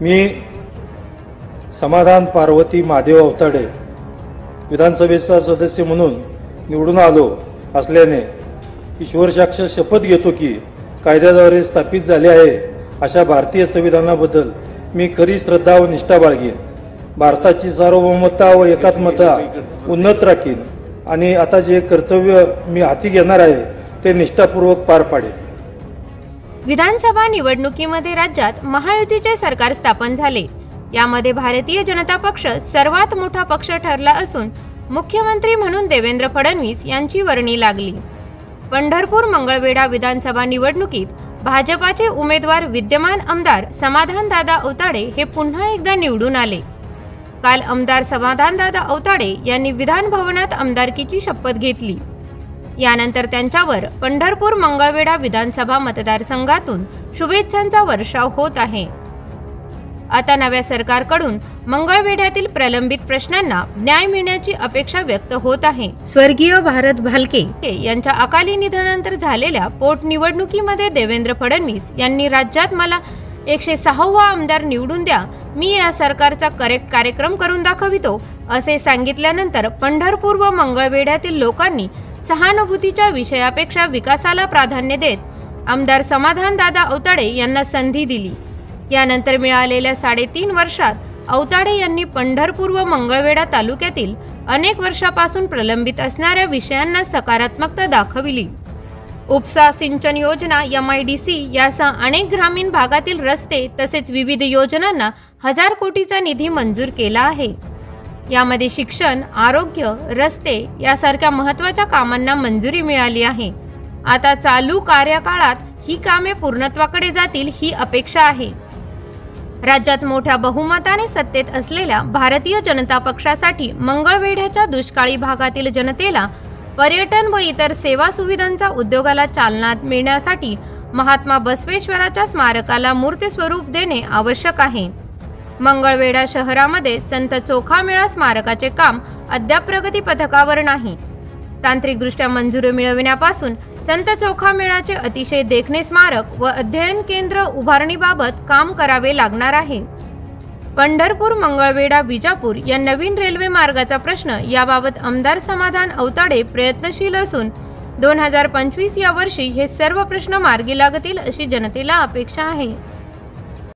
मी समाधान पार्वती महादेव अवताडे विधानसभेचा सदस्य म्हणून निवडून आलो असल्याने ईश्वरसाक्ष शपथ घेतो की कायद्याद्वारे स्थापित झाले आहे अशा भारतीय संविधानाबद्दल मी खरी श्रद्धा व निष्ठा बाळगेन, भारताची सार्वभौमता व एकात्मता उन्नत राखीन आणि आता जे कर्तव्य मी हाती घेणार आहे ते निष्ठापूर्वक पार पाडेन। विधानसभा निवडणुकीमध्ये राज्यात महायुतीचे सरकार स्थापन झाले। यामध्ये भारतीय जनता पक्ष सर्वात मोठा पक्ष ठरला असून मुख्यमंत्री म्हणून देवेंद्र फडणवीस यांची वर्णी लागली। पंढरपूर मंगळवेढा विधानसभा निवडणुकीत भाजपाचे उमेदवार विद्यमान आमदार समाधानदादा अवताडे हे पुन्हा एकदा निवडून आले। काल आमदार समाधानदादा अवताडे यांनी विधान भवनात आमदारकीची शपथ घेतली। यानंतर त्यांच्यावर पंढरपूर मंगळवेढा विधानसभा मतदारसंघातून शुभेच्छांचा वर्षाव होत आहे। आता नव्या सरकारकडून मंगळवेढ्यातील प्रलंबित प्रश्नांना न्याय मिळण्याची अपेक्षा व्यक्त होत आहे। स्वर्गीय भारत भालके यांच्या अकाली निधनानंतर झालेल्या पोटनिवडणुकीमध्ये देवेंद्र फडणवीस यांनी राज्यात मला 106वा आमदार निवडून द्या, मी या सरकारचा करेक्ट कार्यक्रम करून दाखवितो असे सांगितल्यानंतर पंढरपूर व मंगळवेढ्यातील लोकांनी सहानुभूतीच्या विषयापेक्षा विकासाला प्राधान्य देत आमदार समाधानदादा अवताडे यांना संधी दिली। यानंतर मिळालेल्या 3.5 वर्षात अवताडे यांनी पंढरपूर व मंगळवेढा तालुक्यातील अनेक वर्षापासून प्रलंबित असणाऱ्या विषयांना सकारात्मकता दाखविली। उपसा सिंचन योजना, MIDC यासह अनेक ग्रामीण भागातील रस्ते तसेच विविध योजनांना 1000 कोटीचा निधी मंजूर केला आहे। यामध्ये शिक्षण, आरोग्य, रस्ते यासारख्या महत्त्वाच्या कामांना मंजुरी मिळाली आहे। आता चालू कार्यकाळात ही कामे पूर्णत्वाकडे जातील ही अपेक्षा आहे। राज्यात मोठ्या बहुमताने सत्तेत असलेल्या भारतीय जनता पक्षासाठी मंगळवेढ्याच्या दुष्काळी भागातील जनतेला पर्यटन व इतर सेवा सुविधांचा उद्योगाला चालना मिळण्यासाठी महात्मा बसवेश्वराच्या स्मारकाला मूर्त स्वरूप देणे आवश्यक आहे। मंगळवेढा शहरामध्ये संत चोखामेळा स्मारकाचे काम अद्याप प्रगती पथकावर नाही। तांत्रिकदृष्ट्या मंजुरी मिळविण्यापासून संत चोखामेळाचे अतिशय देखणे स्मारक व अध्ययन केंद्र उभारणीबाबत काम करावे लागणार आहे। पंढरपूर मंगळवेढा विजापूर या नवीन रेल्वे मार्गाचा प्रश्न याबाबत आमदार समाधान अवताडे प्रयत्नशील असून 2025 या वर्षी हे सर्व प्रश्न मार्गी लागतील अशी जनतेला अपेक्षा आहे।